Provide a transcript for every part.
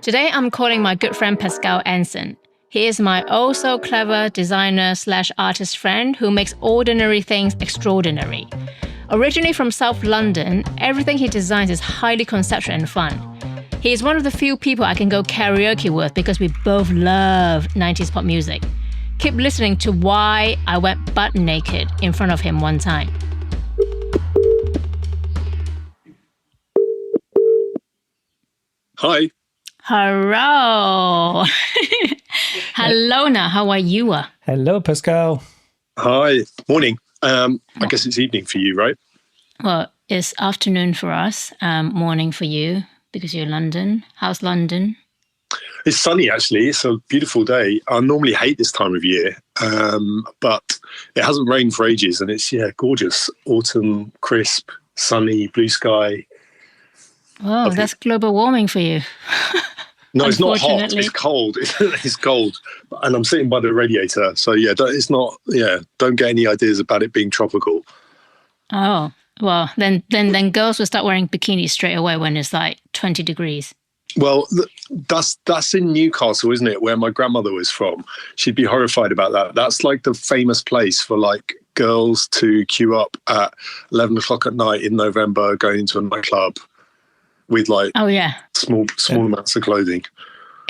Today I'm calling my good friend Pascal Anson. He is my oh-so-clever designer/artist friend who makes ordinary things extraordinary. Originally from South London, everything he designs is highly conceptual and fun. He is one of the few people I can go karaoke with because we both love 90s pop music. Keep listening to why I went butt naked in front of him one time. Hi. Hello. Hello now, how are you? Hello, Pascal. Hi. Morning. I guess it's evening for you, right? Well, it's afternoon for us, morning for you because you're in London. How's London? It's sunny, actually. It's a beautiful day. I normally hate this time of year, but it hasn't rained for ages and it's, gorgeous. Autumn, crisp, sunny, blue sky. Oh, that's global warming for you. No, it's not hot. It's cold. It's cold. And I'm sitting by the radiator. So, don't get any ideas about it being tropical. Oh, well, then girls will start wearing bikinis straight away when it's like 20 degrees. Well, that's in Newcastle, isn't it, where my grandmother was from? She'd be horrified about that. That's like the famous place for like girls to queue up at 11 o'clock at night in November going into a nightclub with like small amounts of clothing.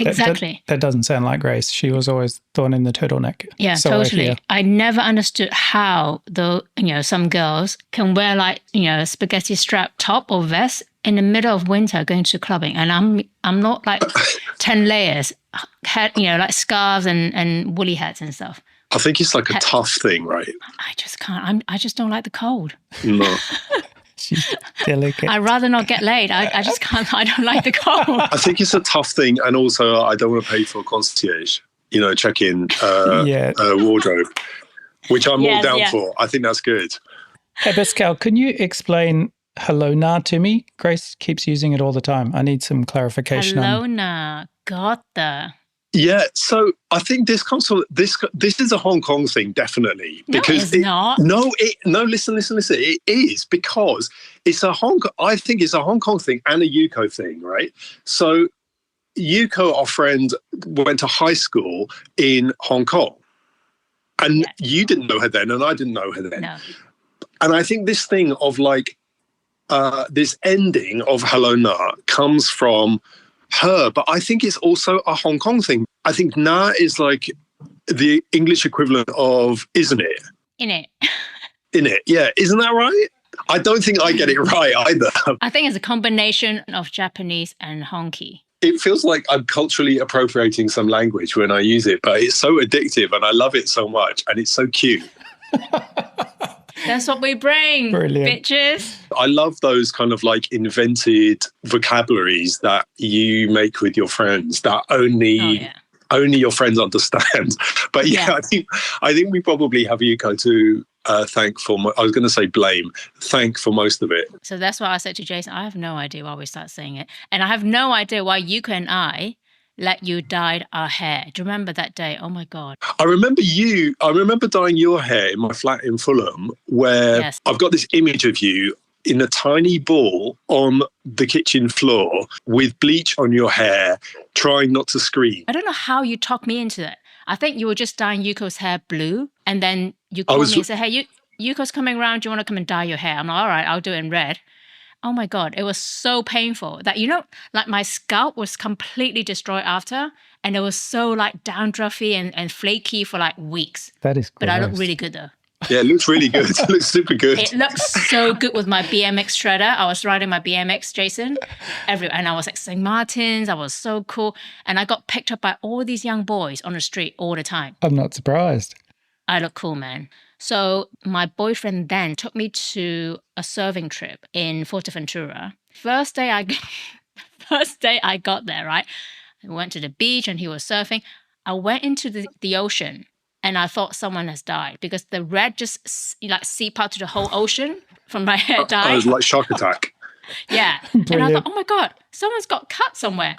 Exactly. That doesn't sound like Grace. She was always the one in the turtleneck. Yeah, so totally. I never understood how some girls can wear like, spaghetti strap top or vest in the middle of winter going to clubbing. And I'm not like 10 layers, like scarves and woolly hats and stuff. I think it's like a tough thing, right? I just can't. I just don't like the cold. No. She's delicate. I'd rather not get laid. I just can't. I don't like the cold. I think it's a tough thing. And also, I don't want to pay for a concierge, check-in wardrobe, which I'm all down for. I think that's good. Hey, Pascal, can you explain hello na to me? Grace keeps using it all the time. I need some clarification. Hello na. Got the. Yeah, so I think this is a Hong Kong thing, definitely. Because it's not. No, listen. It is because I think it's a Hong Kong thing and a Yuko thing, right? So Yuko, our friend, went to high school in Hong Kong. And you didn't know her then, and I didn't know her then. No. And I think this thing of like, this ending of Hello Na comes from her, but I think it's also a Hong Kong thing. I think na is like the English equivalent of isn't it? In it, yeah. Isn't that right? I don't think I get it right either. I think it's a combination of Japanese and Honky. It feels like I'm culturally appropriating some language when I use it, but it's so addictive and I love it so much and it's so cute. That's what we bring, Brilliant. Bitches. I love those kind of like invented vocabularies that you make with your friends that only your friends understand. But I think we probably have Yuko to thank for, I was going to say thank for most of it. So that's why I said to Jason, I have no idea why we start saying it. And I have no idea why Yuko and I let you dye our hair. Do you remember that day? Oh my God. I remember dyeing your hair in my flat in Fulham where I've got this image of you in a tiny ball on the kitchen floor with bleach on your hair, trying not to scream. I don't know how you talked me into it. I think you were just dyeing Yuko's hair blue and then you called me and said, hey, Yuko's coming around. Do you want to come and dye your hair? I'm like, all right, I'll do it in red. Oh my God, it was so painful that, like my scalp was completely destroyed after and it was so like dandruffy and flaky for like weeks. That is gross. But I look really good though. Yeah, it looks really good. It looks super good. It looks so good with my BMX shredder. I was riding my BMX, Jason, and I was like St. Martin's. I was so cool. And I got picked up by all these young boys on the street all the time. I'm not surprised. I look cool, man. So my boyfriend then took me to a surfing trip in Fuerteventura. First day I got there, right? I went to the beach and he was surfing. I went into the ocean and I thought someone has died because the red just seeped out to the whole ocean from my hair dye. It was like shark attack. Yeah. And I thought, oh my God, someone's got cut somewhere.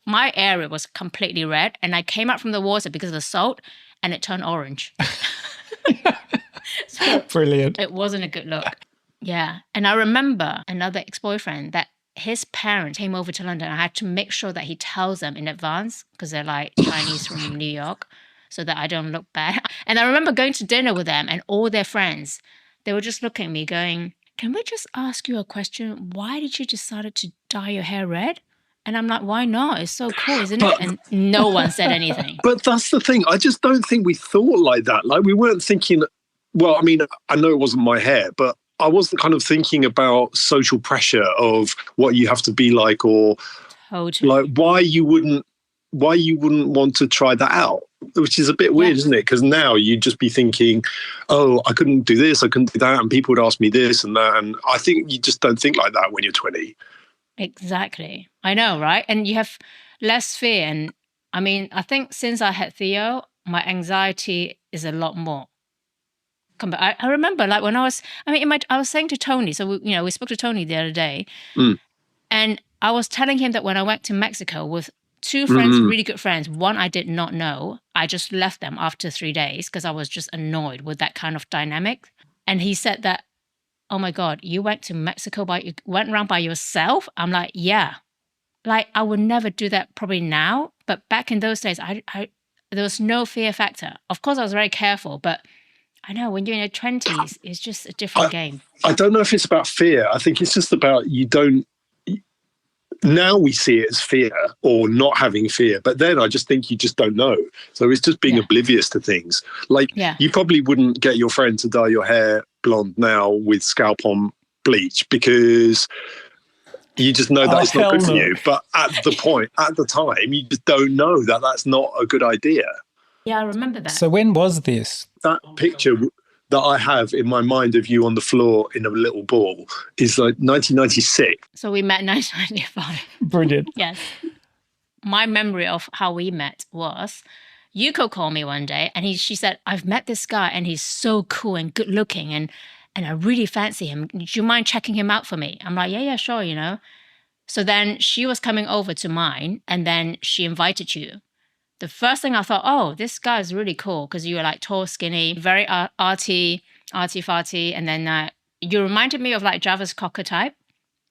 My area was completely red and I came out from the water because of the salt and it turned orange. So brilliant. It wasn't a good look. Yeah. And I remember another ex-boyfriend that his parents came over to London. I had to make sure that he tells them in advance because they're like Chinese from New York, so that I don't look bad. And I remember going to dinner with them and all their friends. They were just looking at me going, can we just ask you a question? Why did you decide to dye your hair red? And I'm like, why not? It's so cool, isn't it? And no one said anything. But that's the thing. I just don't think we thought like that. Like, we weren't thinking, well, I mean, I know it wasn't my hair, but I wasn't kind of thinking about social pressure of what you have to be like, or totally. like why you wouldn't want to try that out, which is a bit weird, isn't it? Because now you'd just be thinking, oh, I couldn't do this, I couldn't do that, and people would ask me this and that. And I think you just don't think like that when you're 20. Exactly. I know, right? And you have less fear. And I mean, I think since I had Theo, my anxiety is a lot more. I remember, like, when I was saying to Tony, so we spoke to Tony the other day, and I was telling him that when I went to Mexico with two friends, really good friends, one I did not know, I just left them after 3 days because I was just annoyed with that kind of dynamic. And he said that, oh my God, you went to Mexico went around by yourself? I'm like, yeah. Like, I would never do that probably now, but back in those days, I there was no fear factor. Of course, I was very careful, but I know when you're in your 20s, it's just a different game. I don't know if it's about fear. I think it's just about now we see it as fear or not having fear, but then I just think you just don't know. So it's just being oblivious to things. Like, you probably wouldn't get your friend to dye your hair blonde now with scalp on bleach because you just know that it's not good for you. But at the time, you just don't know that that's not a good idea. Yeah, I remember that. So when was this? That picture that I have in my mind of you on the floor in a little ball is like 1996. So we met in 1995. Brilliant. Yes. My memory of how we met was Yuko called me one day and she said, I've met this guy and he's so cool and good looking and I really fancy him. Do you mind checking him out for me? I'm like, yeah, sure, So then she was coming over to mine and then she invited you. The first thing I thought, oh, this guy is really cool because you were like tall, skinny, very arty-farty. And then you reminded me of like Java's Cocker type,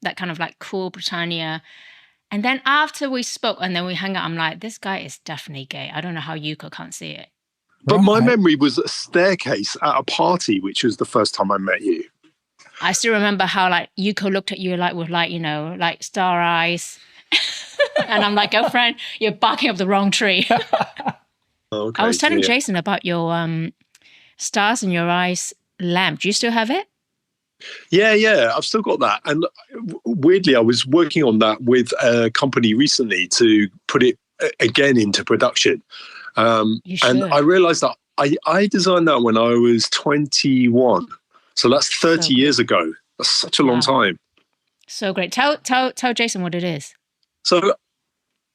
that kind of like cool Britannia. And then after we spoke and then we hung out, I'm like, this guy is definitely gay. I don't know how Yuko can't see it. But my memory was a staircase at a party, which was the first time I met you. I still remember how like Yuko looked at you like with like, like star eyes. And I'm like, girlfriend, you're barking up the wrong tree. Okay, I was telling Jason about your stars in your eyes lamp. Do you still have it? Yeah, I've still got that. And weirdly, I was working on that with a company recently to put it again into production. And I realized that I designed that when I was 21. So that's 30 years ago. That's such a long time. So great. Tell Jason what it is. So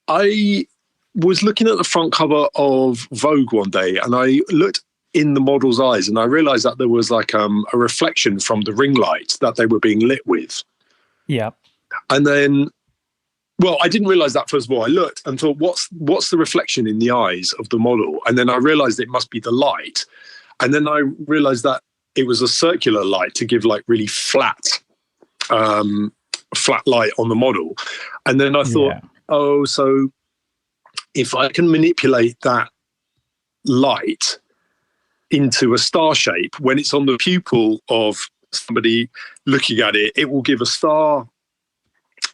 I was looking at the front cover of Vogue one day and I looked in the model's eyes and I realized that there was like a reflection from the ring light that they were being lit with. Yeah. And then, well, I didn't realize that first of all. I looked and thought, what's the reflection in the eyes of the model? And then I realized it must be the light. And then I realized that it was a circular light to give like really flat light on the model. And then I thought, so if I can manipulate that light into a star shape, when it's on the pupil of somebody looking at it, it will give a star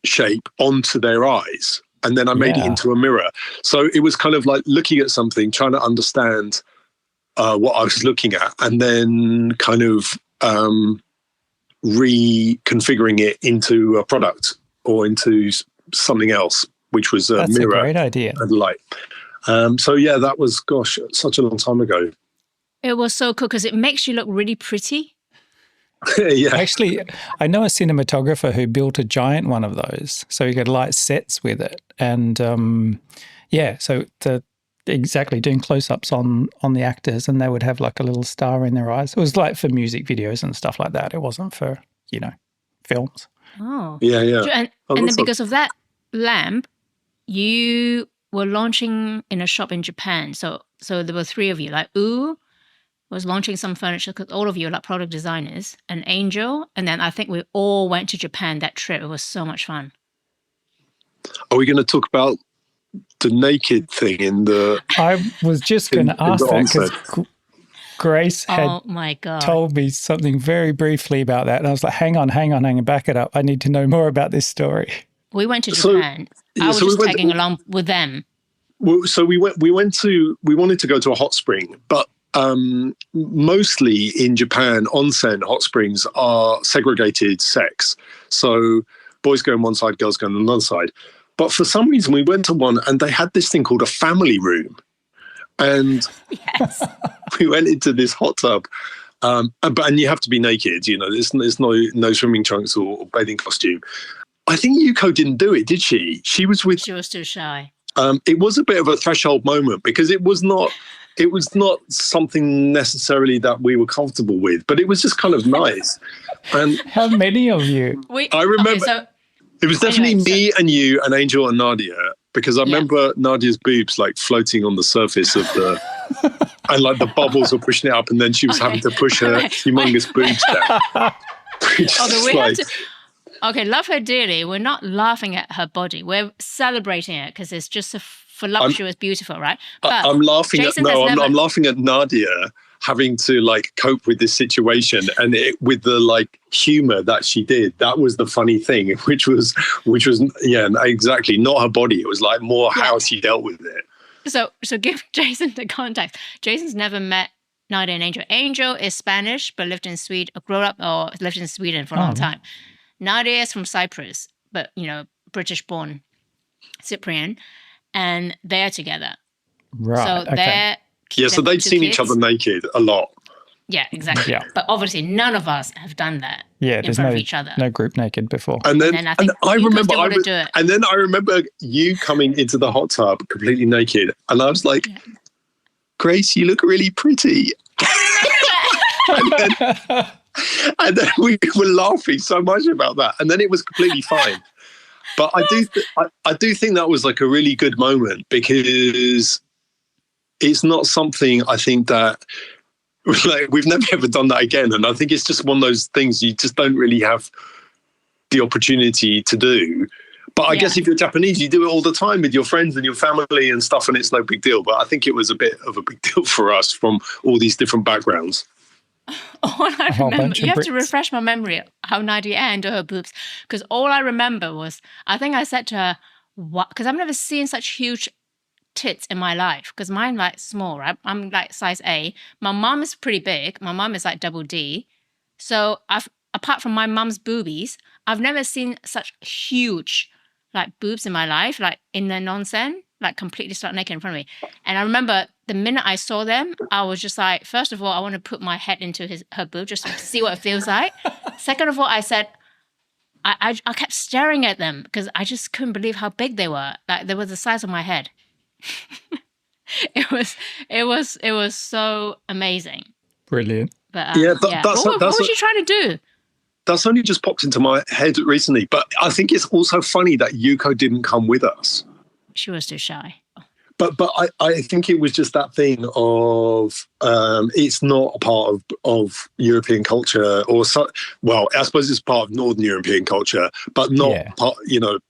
shape onto their eyes. And then I made it into a mirror. So it was kind of like looking at something, trying to understand what I was looking at, and then kind of reconfiguring it into a product or into something else, which was a mirror. That's a great idea. And light. So yeah, that was, such a long time ago. It was so cool because it makes you look really pretty. Yeah. Actually, I know a cinematographer who built a giant one of those, so you could light sets with it. And so exactly doing close-ups on the actors, and they would have like a little star in their eyes. It was like for music videos and stuff like that. It wasn't for, films. Oh. Yeah. And then because of that lamp, you were launching in a shop in Japan. So there were three of you, like was launching some furniture because all of you are like product designers, and Angel, and then I think we all went to Japan that trip. It was so much fun. Are we going to talk about the naked thing in the? I was just going to ask that because Grace had Oh my God. told me something very briefly about that. And I was like, hang on, back it up. I need to know more about this story. We went to Japan. I was just tagging along with them. So we wanted to go to a hot spring, but mostly in Japan, onsen hot springs are segregated sex. So boys go on one side, girls go on another side. But for some reason, we went to one and they had this thing called a family room. And Yes. we went into this hot tub. And you have to be naked, there's no swimming trunks or bathing costume. I think Yuko didn't do it, did she? She was too shy. It was a bit of a threshold moment because it was not something necessarily that we were comfortable with, but it was just kind of nice. And how many of you? I remember it was definitely me and you and Angel and Nadia, because I remember Nadia's boobs like floating on the surface of the and like the bubbles were pushing it up, and then she was having to push her humongous boobs down. Okay, love her dearly. We're not laughing at her body. We're celebrating it because it's just so voluptuous, beautiful, right? But I'm laughing I'm laughing at Nadia having to like cope with this situation and with the like humor that she did. That was the funny thing, which was exactly not her body. It was like more how she dealt with it. So give Jason the context. Jason's never met Nadia and Angel. Angel is Spanish but lived in Sweden, grew up or lived in Sweden for a long time. Nadia is from Cyprus, but, British born Cyprian, and they're together. Right. So so they'd seen each other naked a lot. Yeah, exactly. Yeah. But obviously none of us have done that in front of each other. No group naked before. And then I remember you coming into the hot tub completely naked, and I was like, Grace, you look really pretty. And then we were laughing so much about that, and then it was completely fine. But I do think that was like a really good moment, because it's not something I think that like we've never ever done that again, and I think it's just one of those things you just don't really have the opportunity to do. But I guess if you're Japanese, you do it all the time with your friends and your family and stuff, and it's no big deal. But I think it was a bit of a big deal for us from all these different backgrounds. All I remember, you have to refresh my memory how Nadia handled her boobs, because all I remember was, I think I said to her, "What?" Because I've never seen such huge tits in my life, because mine like small, right? I'm like size A. My mum is pretty big. My mum is like double D. So apart from my mum's boobies, I've never seen such huge like boobs in my life, like in the onsen, like completely stark naked in front of me. And I remember the minute I saw them, I was just like, first of all, I want to put my head into her boob just to see what it feels like. Second of all, I said, I kept staring at them because I just couldn't believe how big they were. Like they were the size of my head. It was so amazing. Brilliant. But what was she trying to do? That's only just popped into my head recently. But I think it's also funny that Yuko didn't come with us. She was too shy. But I think it was just that thing of it's not a part of European culture, I suppose it's part of Northern European culture, but not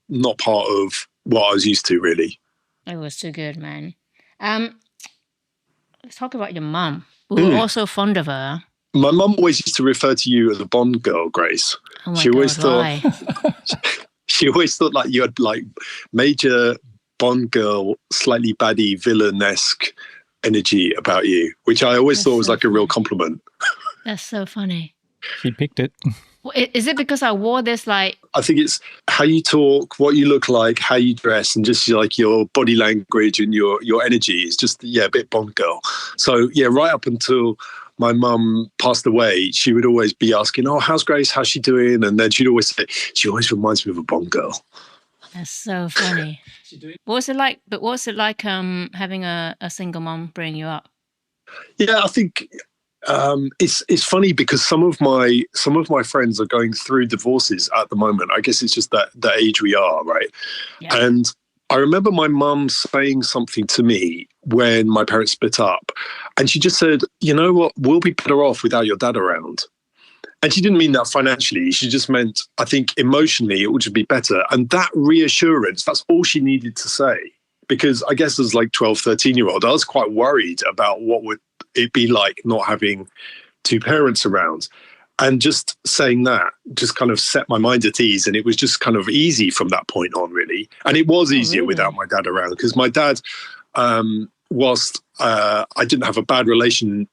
not part of what I was used to, really. It was too good, man. Let's talk about your mum. We were also fond of her. My mum always used to refer to you as a Bond girl, Grace. Oh my God, why? She always thought like you had like major Bond girl, slightly baddie, villain-esque energy about you, which I always thought was like a real compliment. That's so funny. She picked it. Is it because I wore this like... I think it's how you talk, what you look like, how you dress, and just like your body language and your energy is just, a bit Bond girl. So, right up until my mum passed away, she would always be asking, oh, how's Grace? How's she doing? And then she'd always say, she always reminds me of a Bond girl. That's so funny. What's it like having a single mom bring you up? Yeah, I think it's funny because some of my friends are going through divorces at the moment. I guess it's just that the age we are, right? Yeah. And I remember my mum saying something to me when my parents split up, and she just said, "You know what? We'll be better off without your dad around." And she didn't mean that financially. She just meant, I think emotionally, it would just be better. And that reassurance, that's all she needed to say. Because I guess as like 12, 13-year-old, I was quite worried about what would it be like not having two parents around. And just saying that just kind of set my mind at ease. And it was just kind of easy from that point on, really. And it was easier without my dad around, because my dad, whilst I didn't have a bad relationship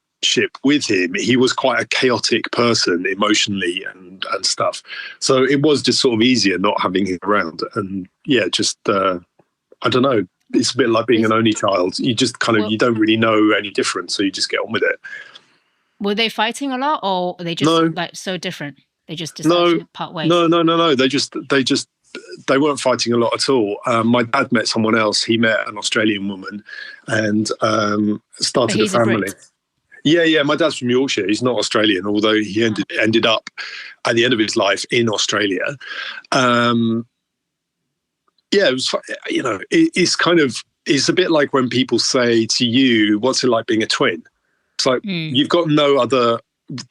with him, he was quite a chaotic person emotionally and stuff. So it was just sort of easier not having him around. And yeah, just, I don't know. It's a bit like being an only child. You just kind of, you don't really know any different. So you just get on with it. Were they fighting a lot, or were they just like so different? They just decided to part ways? No. They weren't fighting a lot at all. My dad met someone else. He met an Australian woman and started a family. Yeah. My dad's from Yorkshire. He's not Australian, although he ended up at the end of his life in Australia. Yeah, it was, you know, it's a bit like when people say to you, what's it like being a twin? It's like, you've got no other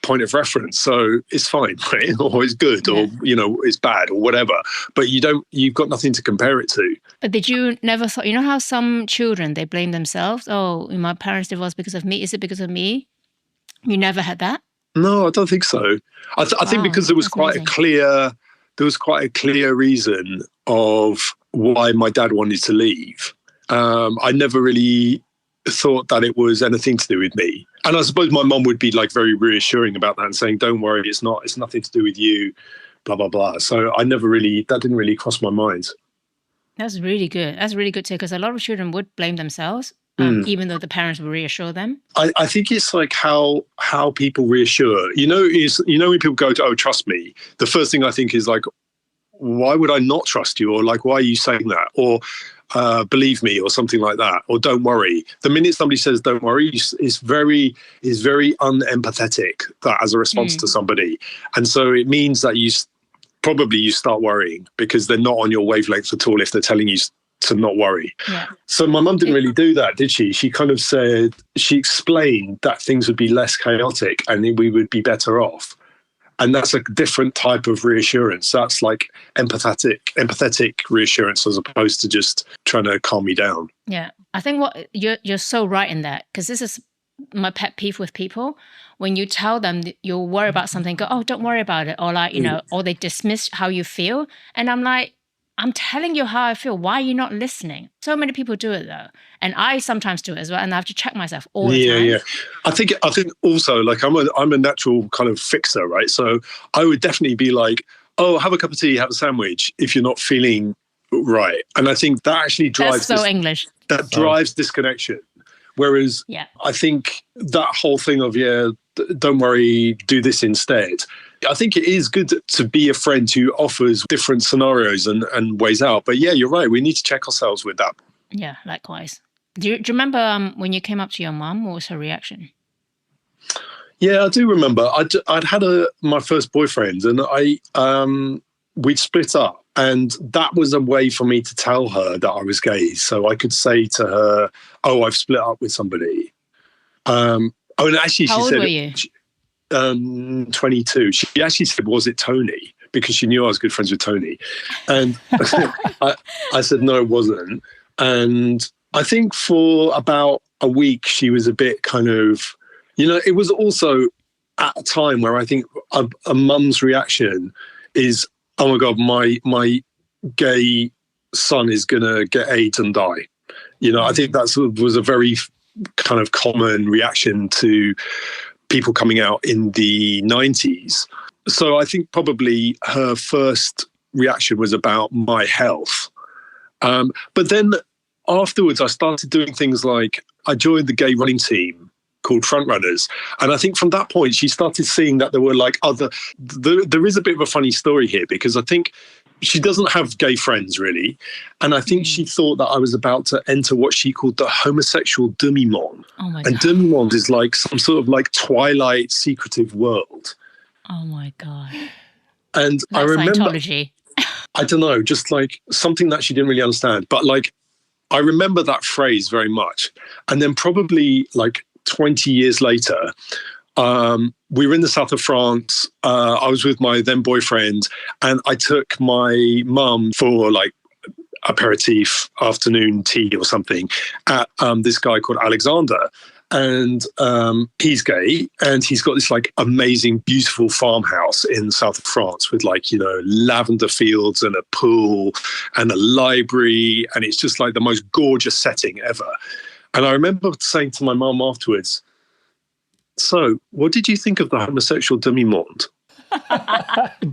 point of reference, so it's fine, right? Or it's good, or, you know, it's bad or whatever, but you've got nothing to compare it to. But did you never thought, you know how some children, they blame themselves? Oh, my parents divorced because of me. Is it because of me? You never had that? No, I don't think so. I think because there was quite a clear reason of why my dad wanted to leave. I never really thought that it was anything to do with me. And I suppose my mum would be like very reassuring about that and saying, don't worry, it's nothing to do with you, blah, blah, blah. So that didn't really cross my mind. That's really good. That's really good too, because a lot of children would blame themselves, even though the parents would reassure them. I think it's like how people reassure. You know when people go to, oh, trust me, the first thing I think is like, why would I not trust you? Or like, why are you saying that? Or believe me, or something like that. Or don't worry. The minute somebody says don't worry, it's very unempathetic, that as a response to somebody. And so it means that you start worrying, because they're not on your wavelength at all if they're telling you to not worry. Yeah. So my mum didn't really do that, did she? She kind of she explained that things would be less chaotic and we would be better off. And that's a different type of reassurance. That's like empathetic reassurance, as opposed to just trying to calm me down. Yeah, I think you're so right in that, because this is my pet peeve with people. When you tell them that you'll worry about something, go, oh, don't worry about it, or like, you know, or they dismiss how you feel, and I'm like, I'm telling you how I feel. Why are you not listening? So many people do it though. And I sometimes do it as well. And I have to check myself all the time. Yeah. I think also, like, I'm a natural kind of fixer, right? So I would definitely be like, oh, have a cup of tea, have a sandwich if you're not feeling right. And I think that actually drives English. That drives disconnection. Whereas I think that whole thing of, don't worry, do this instead. I think it is good to be a friend who offers different scenarios and ways out. But yeah, you're right. We need to check ourselves with that. Yeah, likewise. Do you remember when you came up to your mum? What was her reaction? Yeah, I do remember. I'd had my first boyfriend, and we'd split up. And that was a way for me to tell her that I was gay. So I could say to her, oh, I've split up with somebody. And actually, How she old said, were you? 22. She actually said, was it Tony? Because she knew I was good friends with Tony. And I said, no, it wasn't. And I think for about a week, she was a bit kind of, it was also at a time where I think a mum's reaction is, oh my God, my gay son is going to get AIDS and die. I think that was a very kind of common reaction to people coming out in the 90s. So I think probably her first reaction was about my health. But then afterwards, I started doing things like I joined the gay running team called Front Runners. And I think from that point, she started seeing that there were like there is a bit of a funny story here, because I think she doesn't have gay friends really. And I think she thought that I was about to enter what she called the homosexual demi-monde. Oh my God. And demi-monde is like some sort of like Twilight secretive world. Oh my God. And that's I remember, Scientology. I don't know, just like something that she didn't really understand. But like, I remember that phrase very much. And then probably like 20 years later, we were in the south of France. I was with my then boyfriend, and I took my mum for like aperitif, afternoon tea or something at this guy called Alexander. And he's gay, and he's got this like amazing, beautiful farmhouse in the south of France with like, you know, lavender fields and a pool and a library. And it's just like the most gorgeous setting ever. And I remember saying to my mum afterwards, so what did you think of the homosexual demi-monde?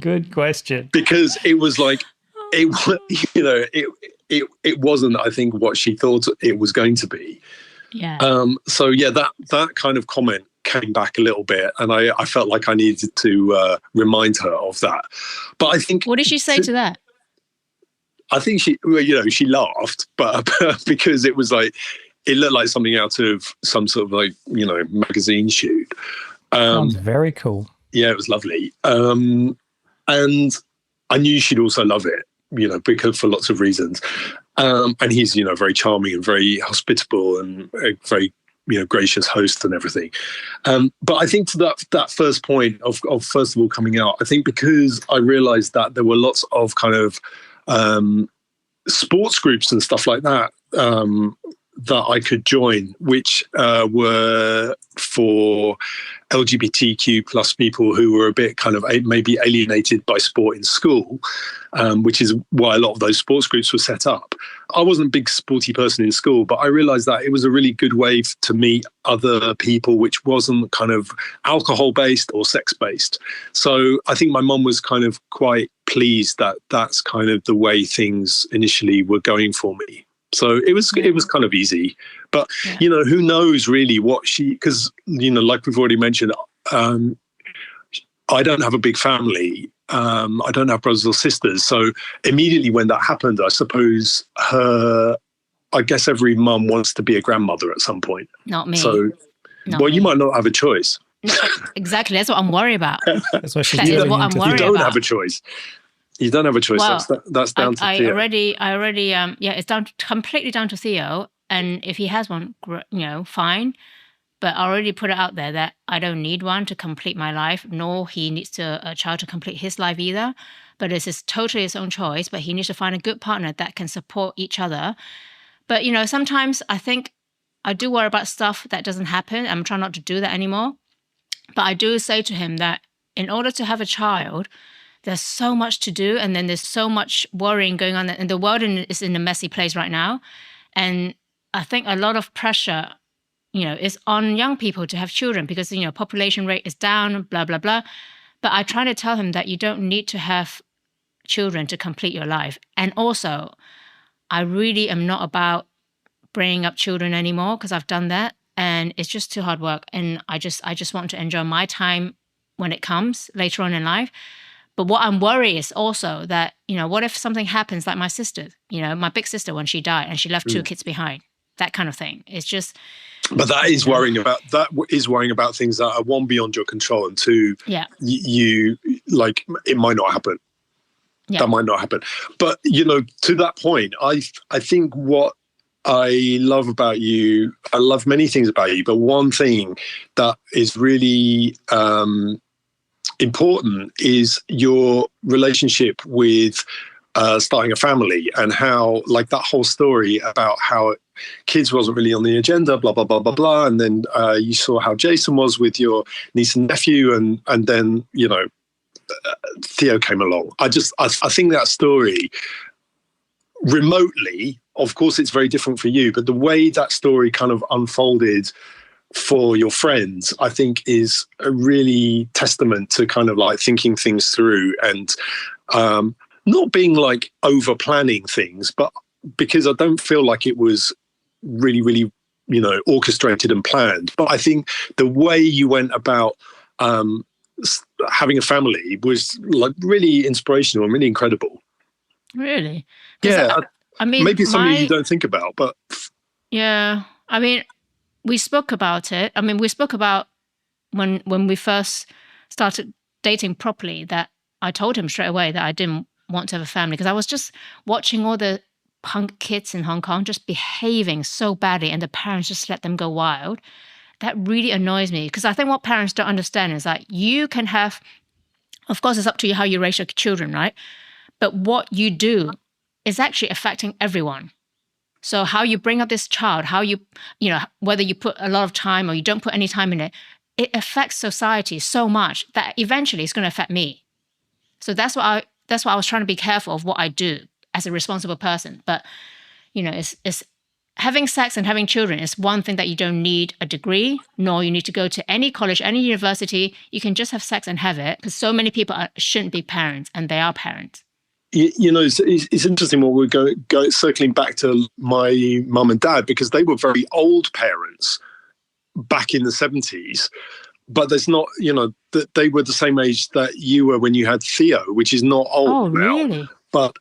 Good question. Because it was like, it wasn't, I think, what she thought it was going to be. Yeah. So yeah, that kind of comment came back a little bit, and I felt like I needed to remind her of that. But I think, what did she say to that? I think she laughed, but because it was like, it looked like something out of some sort of like, you know, magazine shoot. Sounds very cool. Yeah, it was lovely. And I knew she'd also love it, you know, because for lots of reasons. And he's, you know, very charming and very hospitable and a very, you know, gracious host and everything. But I think to that first point of first of all coming out, I think because I realized that there were lots of kind of sports groups and stuff like that that I could join, which were for LGBTQ plus people who were a bit kind of maybe alienated by sport in school, which is why a lot of those sports groups were set up. I wasn't a big sporty person in school, but I realized that it was a really good way to meet other people, which wasn't kind of alcohol-based or sex-based. So I think my mum was kind of quite pleased that that's kind of the way things initially were going for me. So it was kind of easy, but you know, who knows really what because, you know, like we've already mentioned, I don't have a big family. I don't have brothers or sisters. So immediately when that happened, I suppose I guess every mum wants to be a grandmother at some point. Not me. So, you might not have a choice. No, exactly. That's what I'm worried about. That's what she's That is doing. what I'm worried You don't about. have a choice. You don't have a choice. Well, that's down to Theo. I already, it's completely down to Theo. And if he has one, you know, fine. But I already put it out there that I don't need one to complete my life, nor he needs a child to complete his life either. But it's totally his own choice. But he needs to find a good partner that can support each other. But, you know, sometimes I think I do worry about stuff that doesn't happen. I'm trying not to do that anymore. But I do say to him that in order to have a child, there's so much to do, and then there's so much worrying going on, and the world is in a messy place right now. And I think a lot of pressure, you know, is on young people to have children because, you know, population rate is down, blah, blah, blah. But I try to tell him that you don't need to have children to complete your life. And also, I really am not about bringing up children anymore because I've done that, and it's just too hard work. And I just want to enjoy my time when it comes later on in life. But what I'm worried is also that, you know, what if something happens like my sister, you know, my big sister when she died and she left 2 kids behind, that kind of thing. It's just. But that is worrying about things that are, one, beyond your control, and two, you like, it might not happen. Yeah. That might not happen. But, you know, to that point, I think what I love about you, I love many things about you, but one thing that is really important is your relationship with starting a family, and how, like, that whole story about how kids wasn't really on the agenda, blah, blah, blah, blah, blah. And then you saw how Jason was with your niece and nephew, and then, you know, Theo came along. I think that story remotely, of course, it's very different for you, but the way that story kind of unfolded for your friends, I think, is a really testament to kind of like thinking things through and not being like over planning things, but because I don't feel like it was really, really, you know, orchestrated and planned. But I think the way you went about having a family was like really inspirational and really incredible. Really? Yeah. I mean, maybe it's something you don't think about, but. Yeah. I mean, we spoke about it. I mean, we spoke about when we first started dating properly, that I told him straight away that I didn't want to have a family because I was just watching all the punk kids in Hong Kong just behaving so badly, and the parents just let them go wild, that really annoys me, because I think what parents don't understand is that you can have, of course, it's up to you how you raise your children, right? But what you do is actually affecting everyone. So how you bring up this child, how you know, whether you put a lot of time or you don't put any time in it, it affects society so much that eventually it's going to affect me. So that's why I was trying to be careful of what I do as a responsible person. But, you know, it's having sex and having children is one thing that you don't need a degree, nor you need to go to any college, any university. You can just have sex and have it, because so many people shouldn't be parents, and they are parents. You know, it's interesting when we go circling back to my mum and dad, because they were very old parents back in the 70s, but there's not, you know, that they were the same age that you were when you had Theo, which is not old now. Really? But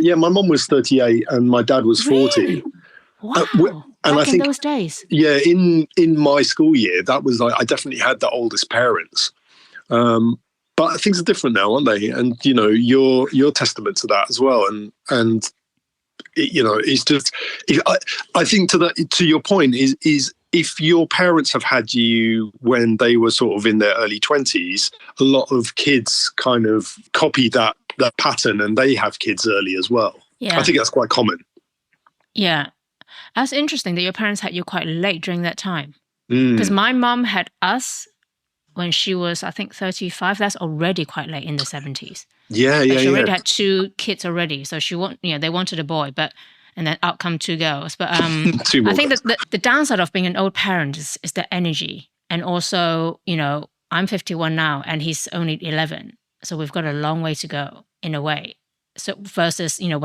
yeah, my mum was 38 and my dad was 40. Really? Wow. And back I think in those days. Yeah, in my school year, that was like, I definitely had the oldest parents. But things are different now, aren't they? And, you know, you're testament to that as well. And you know, it's just, I think to your point is if your parents have had you when they were sort of in their early 20s, a lot of kids kind of copy that pattern, and they have kids early as well. Yeah. I think that's quite common. Yeah. That's interesting that your parents had you quite late during that time. Because my mum had us when she was, I think, 35. That's already quite late in the 70s. Yeah. She already had 2 kids already. So they wanted a boy, and then out come 2 girls. But Two more. I think that the downside of being an old parent is the energy. And also, you know, I'm 51 now and he's only 11. So we've got a long way to go in a way. So versus, you know,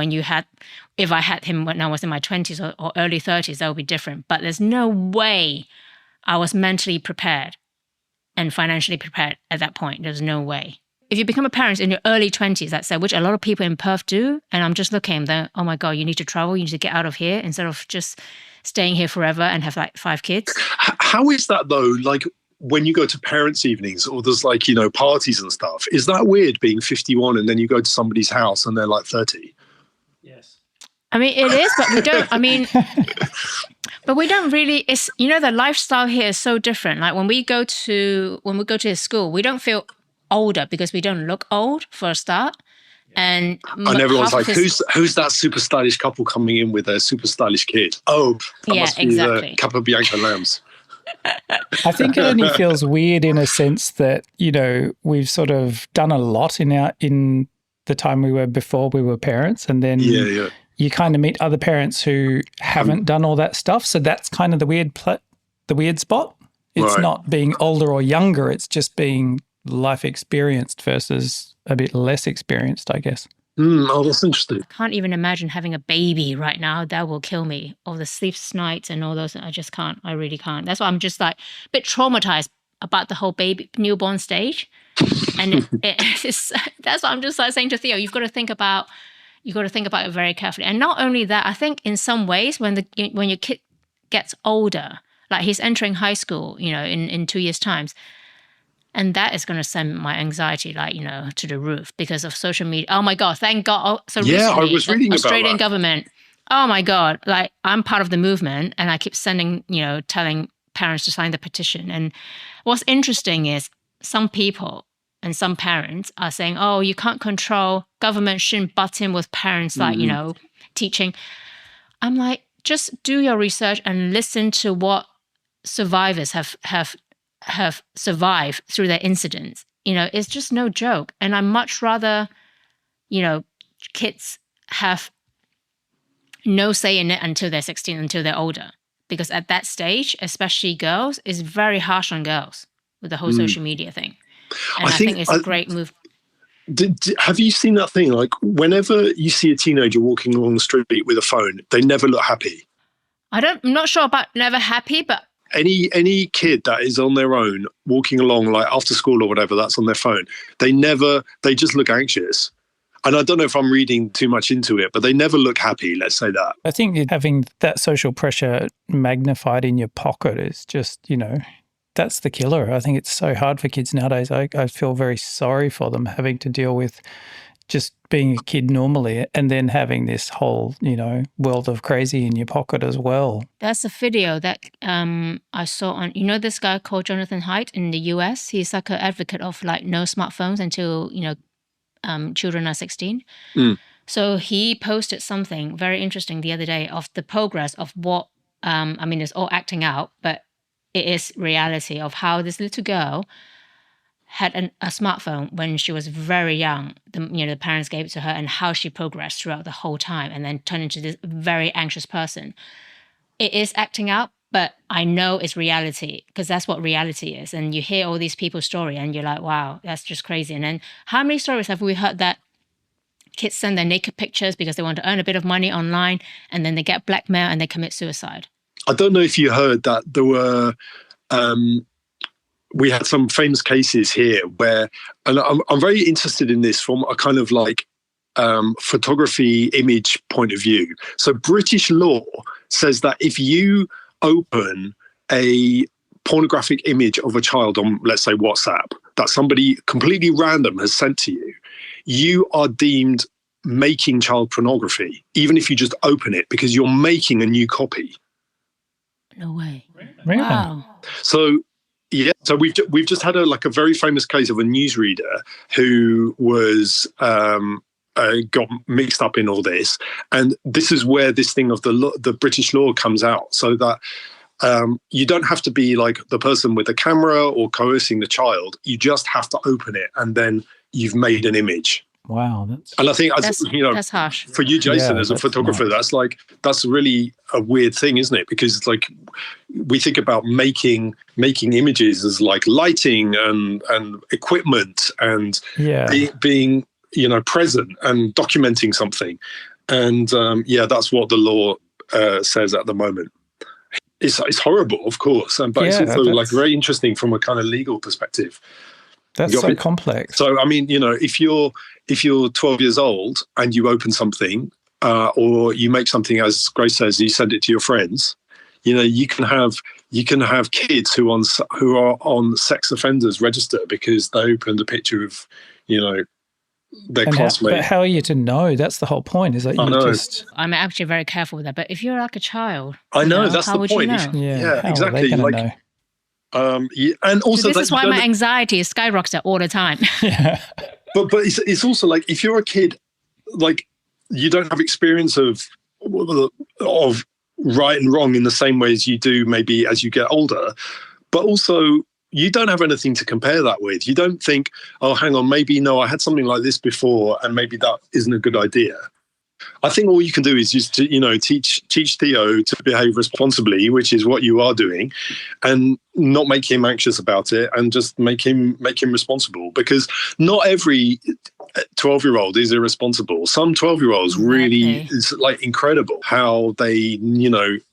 if I had him when I was in my 20s or early 30s, that would be different. But there's no way I was mentally prepared and financially prepared at that point. There's no way. If you become a parent in your early 20s, let's say, which a lot of people in Perth do, and I'm just looking, they're, oh my God, you need to travel, you need to get out of here instead of just staying here forever and have like 5 kids. How is that though? Like when you go to parents' evenings or there's like, you know, parties and stuff, is that weird being 51 and then you go to somebody's house and they're like 30? Yes. I mean, it is, but we don't, but we don't really, it's, you know, the lifestyle here is so different. Like when we go to his school, we don't feel older because we don't look old for a start. And everyone's like, who's that super stylish couple coming in with a super stylish kid? Oh, that must be the Capobianco lambs. I think it only feels weird in a sense that, you know, we've sort of done a lot in the time we were before we were parents, and then you kind of meet other parents who haven't done all that stuff. So that's kind of the weird spot. It's not being older or younger. It's just being life experienced versus a bit less experienced, I guess. Oh, that's interesting. I can't even imagine having a baby right now. That will kill me. All the sleepless nights and all those. I just can't. I really can't. That's why I'm just like a bit traumatized about the whole baby newborn stage. And that's what I'm just like saying to Theo. You've got to think about it very carefully. And not only that, I think in some ways when your kid gets older, like he's entering high school, you know, in 2 years' times. And that is going to send my anxiety, like, you know, to the roof because of social media. Oh my God, thank God. Oh, so recently, I was reading about Australian that. government. Oh my God, like I'm part of the movement and I keep telling parents to sign the petition. And what's interesting is some people and some parents are saying, oh, you can't control, government shouldn't butt in with parents, like, you know, teaching. I'm like, just do your research and listen to what survivors have survived through their incidents. You know, it's just no joke. And I much rather, you know, kids have no say in it until they're 16, until they're older. Because at that stage, especially girls, it's very harsh on girls with the whole social media thing. And I think it's a great move. Have you seen that thing? Like whenever you see a teenager walking along the street with a phone, they never look happy. I'm not sure about never happy, but any kid that is on their own walking along, like after school or whatever, that's on their phone, they just look anxious. And I don't know if I'm reading too much into it, but they never look happy, let's say that. I think having that social pressure magnified in your pocket is just, you know, that's the killer. I think it's so hard for kids nowadays. I feel very sorry for them having to deal with just being a kid normally and then having this whole, world of crazy in your pocket as well. That's a video that I saw on, this guy called Jonathan Haidt in the US. He's like an advocate of like no smartphones until, children are 16. So he posted something very interesting the other day of the progress of what, it's all acting out, but it is reality of how this little girl had a smartphone when she was very young. The parents gave it to her, and how she progressed throughout the whole time and then turned into this very anxious person. It is acting out, but I know it's reality because that's what reality is. And you hear all these people's story and you're like, wow, that's just crazy. And then how many stories have we heard that kids send their naked pictures because they want to earn a bit of money online and then they get blackmail and they commit suicide? I don't know if you heard that there were... we had some famous cases here where, and I'm very interested in this from a kind of like photography image point of view. So British law says that if you open a pornographic image of a child on, let's say, WhatsApp, that somebody completely random has sent to you, you are deemed making child pornography, even if you just open it, because you're making a new copy. No way. Really? Wow. So we've just had a very famous case of a newsreader who was got mixed up in all this, and this is where this thing of the British law comes out, so that you don't have to be like the person with the camera or coercing the child. You just have to open it, and then you've made an image. Wow, and I think that's harsh for you, Jason, as a photographer. Nice. That's really a weird thing, isn't it? Because it's like we think about making images as like lighting and equipment and being present and documenting something, and that's what the law says at the moment. It's horrible, of course, but it's also like very interesting from a kind of legal perspective. That's so complex. So, I mean, if you're 12 years old and you open something or you make something, as Grace says, you send it to your friends, you can have kids who are on sex offenders register because they opened a picture of, their classmate. But how are you to know? That's the whole point. Is that I'm actually very careful with that. But if you're like a child, I know that's the point. You know? Yeah, exactly. Know? And also this is why my anxiety skyrockets all the time. Yeah. But it's also like if you're a kid, like you don't have experience of right and wrong in the same way as you do maybe as you get older, but also you don't have anything to compare that with. You don't think, oh, hang on, maybe I had something like this before, and maybe that isn't a good idea. I think all you can do is just to, teach Theo to behave responsibly, which is what you are doing, and not make him anxious about it, and just make him responsible. Because not every 12-year-old is irresponsible. Some 12-year-olds really is like incredible how they,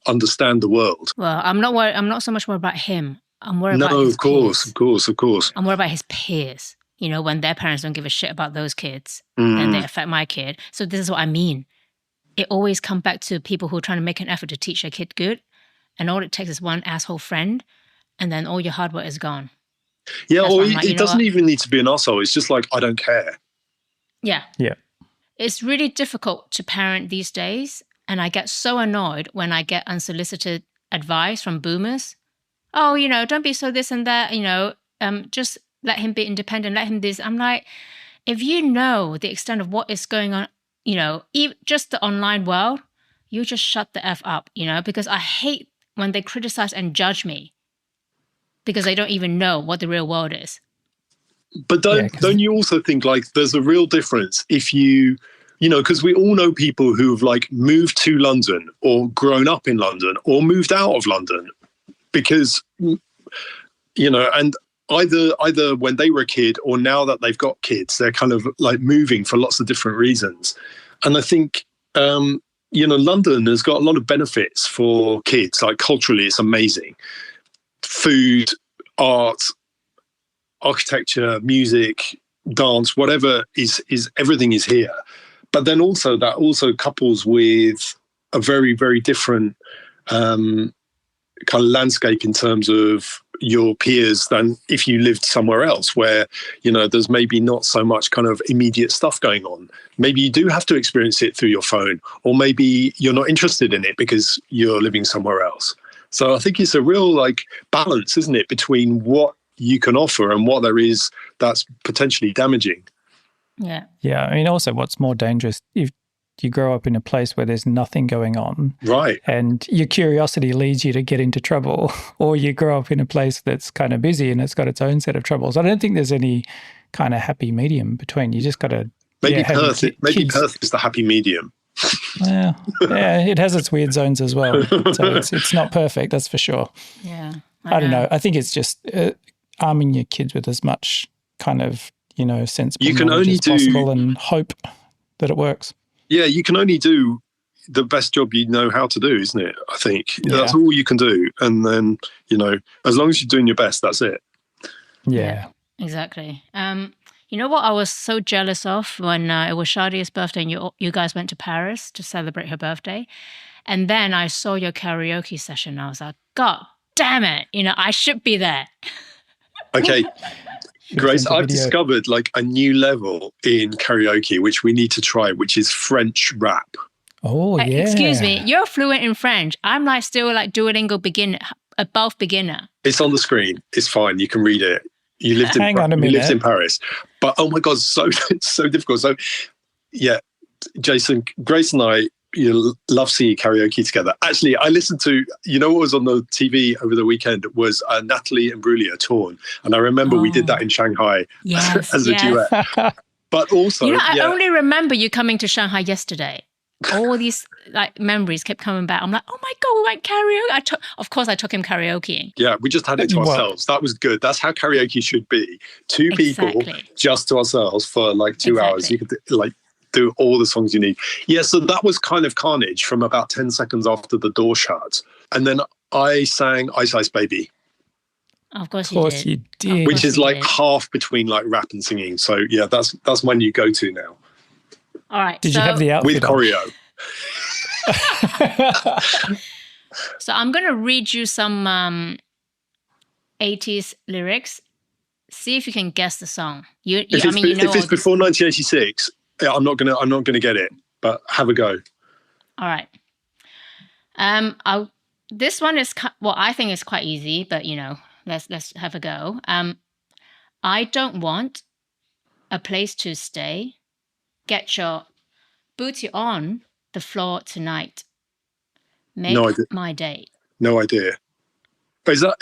understand the world. Well, I'm not worried. I'm not so much worried about him. I'm worried about his peers. Of course. I'm worried about his peers. When their parents don't give a shit about those kids, then they affect my kid. So this is what I mean. It always comes back to people who are trying to make an effort to teach their kid good, and all it takes is one asshole friend, and then all your hard work is gone. Yeah, or it doesn't even need to be an asshole. It's just like, I don't care. Yeah. Yeah. It's really difficult to parent these days, and I get so annoyed when I get unsolicited advice from boomers. Oh, don't be so this and that, just let him be independent, let him this. I'm like, if you know the extent of what is going on, just the online world, you just shut the F up, because I hate when they criticize and judge me because they don't even know what the real world is. But don't you also think like there's a real difference if you, because we all know people who've like moved to London or grown up in London or moved out of London because, and either when they were a kid or now that they've got kids, they're kind of like moving for lots of different reasons. And I think, London has got a lot of benefits for kids. Like culturally, it's amazing. Food, art, architecture, music, dance, whatever is everything is here. But then also that also couples with a very, very different kind of landscape in terms of your peers than if you lived somewhere else where, you know, there's maybe not so much kind of immediate stuff going on. Maybe you do have to experience it through your phone, or maybe you're not interested in it because you're living somewhere else. So I think it's a real like balance, isn't it, between what you can offer and what there is that's potentially damaging. Yeah. Yeah. I mean, also what's more dangerous if you grow up in a place where there's nothing going on, right? And your curiosity leads you to get into trouble, or you grow up in a place that's kind of busy and it's got its own set of troubles. I don't think there's any kind of happy medium between. You just got to maybe Perth is the happy medium. Well, yeah, it has its weird zones as well. So it's not perfect, that's for sure. Yeah, I don't know. I think it's just arming your kids with as much kind of, you know, sensible knowledge as possible and hope that it works. Yeah, you can only do the best job you know how to do, isn't it? I think that's all you can do. And then, you know, as long as you're doing your best, that's it. Yeah. Exactly. You know what I was so jealous of when it was Shadia's birthday and you guys went to Paris to celebrate her birthday. And then I saw your karaoke session. I was like, God damn it. You know, I should be there. Okay. Grace, I've discovered like a new level in karaoke, which we need to try, which is French rap. Oh, yeah. Excuse me, you're fluent in French. I'm like still like Duolingo beginner, above beginner. It's on the screen. It's fine. You can read it. You lived in Paris. But oh my God, it's so difficult. So yeah, Jason, Grace and I, love seeing karaoke together. Actually, I listened to, you know what was on the TV over the weekend was Natalie Imbruglia, Torn. And I remember we did that in Shanghai as a duet. But also, you know, I only remember you coming to Shanghai yesterday. All these like memories kept coming back. I'm like, oh my God, we went karaoke. Of course, I took him karaokeing. Yeah, we just had it to ourselves. That was good. That's how karaoke should be. Two people just to ourselves for like 2 hours. You could like do all the songs you need. Yeah, so that was kind of carnage from about 10 seconds after the door shut. And then I sang Ice Ice Baby. Of course you did. Which is like half between like rap and singing. So yeah, that's my new go-to now. All right. Did you have the outfit with choreo? So I'm going to read you some 80s lyrics. See if you can guess the song. If it's before 1986, I'm not gonna get it. But have a go. All right. This one is I think is quite easy, but you know, let's have a go. I don't want a place to stay. Get your booty on the floor tonight. Make my day. No idea. Is that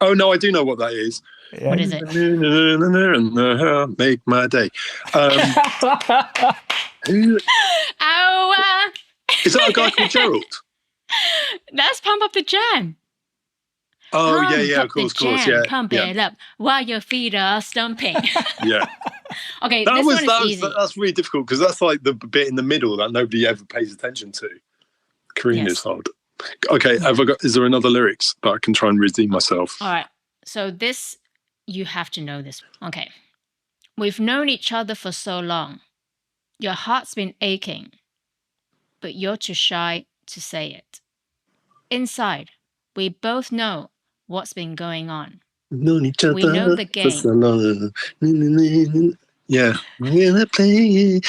Oh no, I do know what that is. Yeah. What is it? Make my day. Is that a guy called Gerald? That's Pump Up the Jam. Oh, yeah, of course, yeah. Pump it up while your feet are stumping. Yeah. Okay, this one is easy. That's really difficult because that's like the bit in the middle that nobody ever pays attention to. Karina's hard. Okay, is there another lyrics that I can try and redeem myself? All right. So this, you have to know this. Okay. We've known each other for so long. Your heart's been aching, but you're too shy to say it. Inside, we both know what's been going on. Known each other. We know the game. For so long. Yeah. We're gonna play.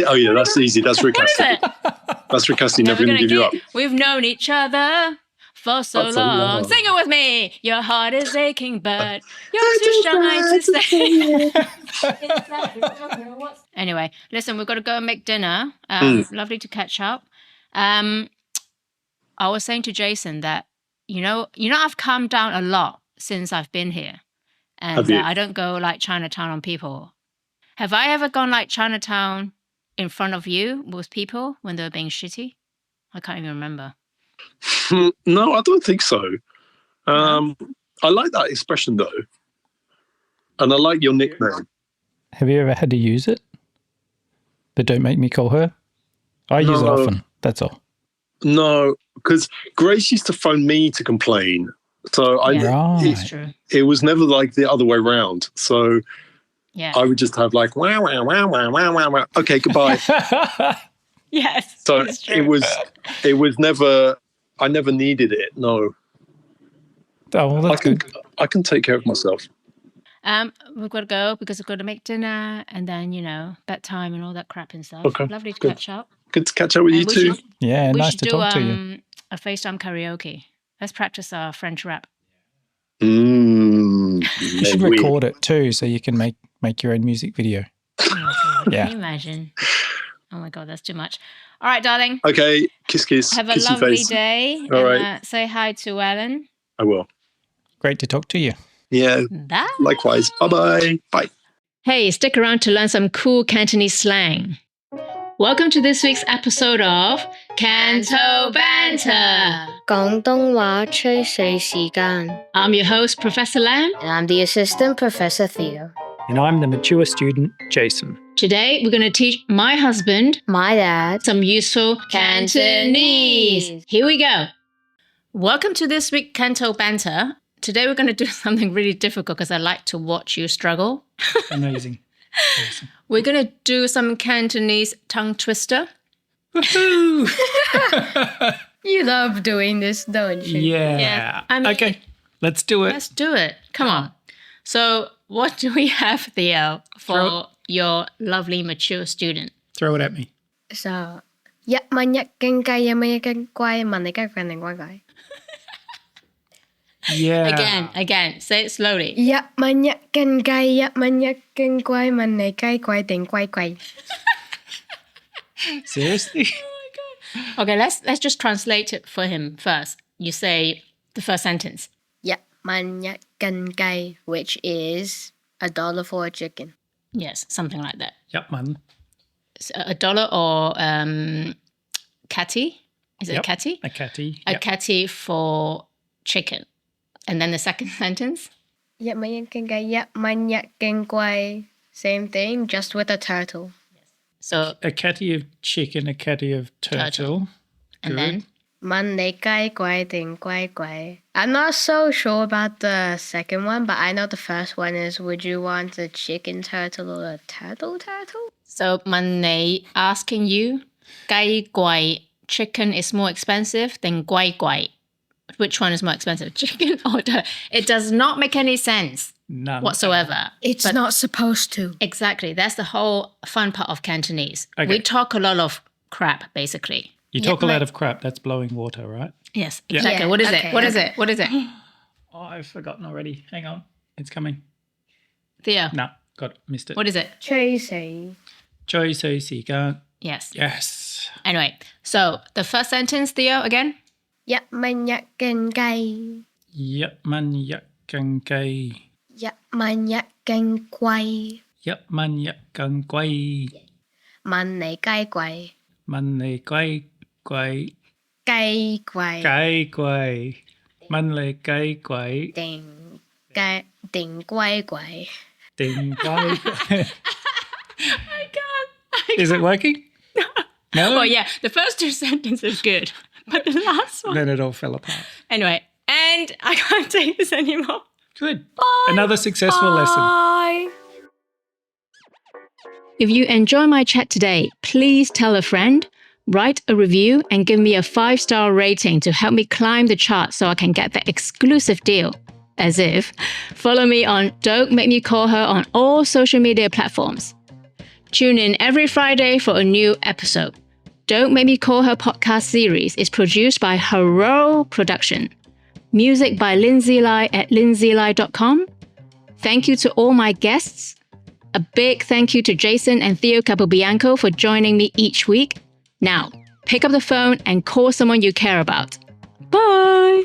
Oh yeah, that's easy. That's Rick Astley. That's Rick Astley. Never gonna give you up. We've known each other for so long. Sing it with me. Your heart is aching, but you're too shy to say. Anyway, listen, we've got to go and make dinner. Lovely to catch up. I was saying to Jason that you know, I've calmed down a lot since I've been here, and I don't go like Chinatown on people. Have I ever gone like Chinatown in front of you with people when they were being shitty? I can't even remember. No, I don't think so. I like that expression though, and I like your nickname. Have you ever had to use it? But don't make me call her. I use it often. That's all. No, because Grace used to phone me to complain. So it was never like the other way around. So I would just have like, wow, wow, wow, wow, wow, wow, wow. Okay, goodbye. Yes. So it was never I never needed it. No. Oh, well, that's good. I can take care of myself. We've got to go because we've got to make dinner and then, bedtime and all that crap and stuff. Okay, Lovely to good. catch up. Good to catch up with you we too. Yeah, We nice should to do talk to you. a FaceTime karaoke. Let's practice our French rap. You should record it too, so you can make your own music video. Oh my God. Yeah. Can you imagine? Oh my God, that's too much. All right, darling. Okay, kiss, kiss. Have a kissy lovely face. day. All and right. Say hi to Ellen. I will. Great to talk to you. Yeah, Bye. likewise. Bye-bye. Bye. Hey, stick around to learn some cool Cantonese slang. Welcome to this week's episode of Canto Banter. 廣東話吹水時間 I'm your host, Professor Lam. and I'm the assistant Professor Theo. And I'm the mature student, Jason. Today, we're going to teach my husband My dad. some useful Cantonese. Cantonese. Here we go. Welcome to this week's Canto Banter. Today, we're going to do something really difficult because I like to watch you struggle. Amazing. Awesome. We're going to do some Cantonese tongue twister. You love doing this, don't you? Yeah. I mean- okay, let's do it. Let's do it. Come on. So, what do we have, Theo, for your lovely mature student? Throw it at me. So, 一蚊一斤雞，一蚊一斤龜，問你雞貴定龜貴？ Yeah. Again, say it slowly. 一蚊一斤雞，一蚊一斤龜，問你雞貴定龜貴？ Seriously? Okay, let's just translate it for him first. You say the first sentence. 一蚊一斤雞 which is $1 for a chicken. Yes, something like that. Yep, man. So $1 or catty? Is it Yep. a catty? A catty. A Yep. catty for chicken. And then the second sentence. 一蚊一斤雞，一蚊一斤龜 same thing, just with a turtle. So, A catty of chicken, a catty of turtle. and Good. then 問你雞貴定龜貴? I'm not so sure about the second one, but I know the first one is, would you want a chicken turtle or a turtle turtle? So Money asking you, gai guai, chicken is more expensive than guai guai. Which one is more expensive, chicken or turtle? It does not make any sense None. whatsoever. It's But- not supposed to. Exactly. That's the whole fun part of Cantonese. Okay. We talk a lot of crap, basically. You talk a lot of crap. That's blowing water, right? Yes, Yeah. exactly. Yeah, What is okay, it? What is okay. it? What is it? Oh, I've forgotten already. Hang on. It's coming. Theo, No, missed it. what is it? Tracy. Choi so si gan. Yes. Yes. Anyway, so the first sentence, Theo, again. 一蚊一斤雞，一蚊一斤雞，一蚊一斤龜，一蚊一斤龜，問你雞貴問你龜貴，雞貴雞貴，問你雞貴定龜貴？定龜貴。I can't. Is it working? No? Oh, yeah. The first two sentences are good. But the last one. Then it all fell apart. Anyway, and I can't take this anymore. Good. Another successful lesson. Bye. If you enjoy my chat today, please tell a friend, write a review, and give me a 5-star rating to help me climb the chart so I can get the exclusive deal. As if. Follow me on Don't Make Me Call Her on all social media platforms. Tune in every Friday for a new episode. Don't Make Me Call Her podcast series is produced by Hero Production. Music by Lindsay Lai at lindsayli.com. Thank you to all my guests. A big thank you to Jason and Theo Capobianco for joining me each week. Now, pick up the phone and call someone you care about. Bye!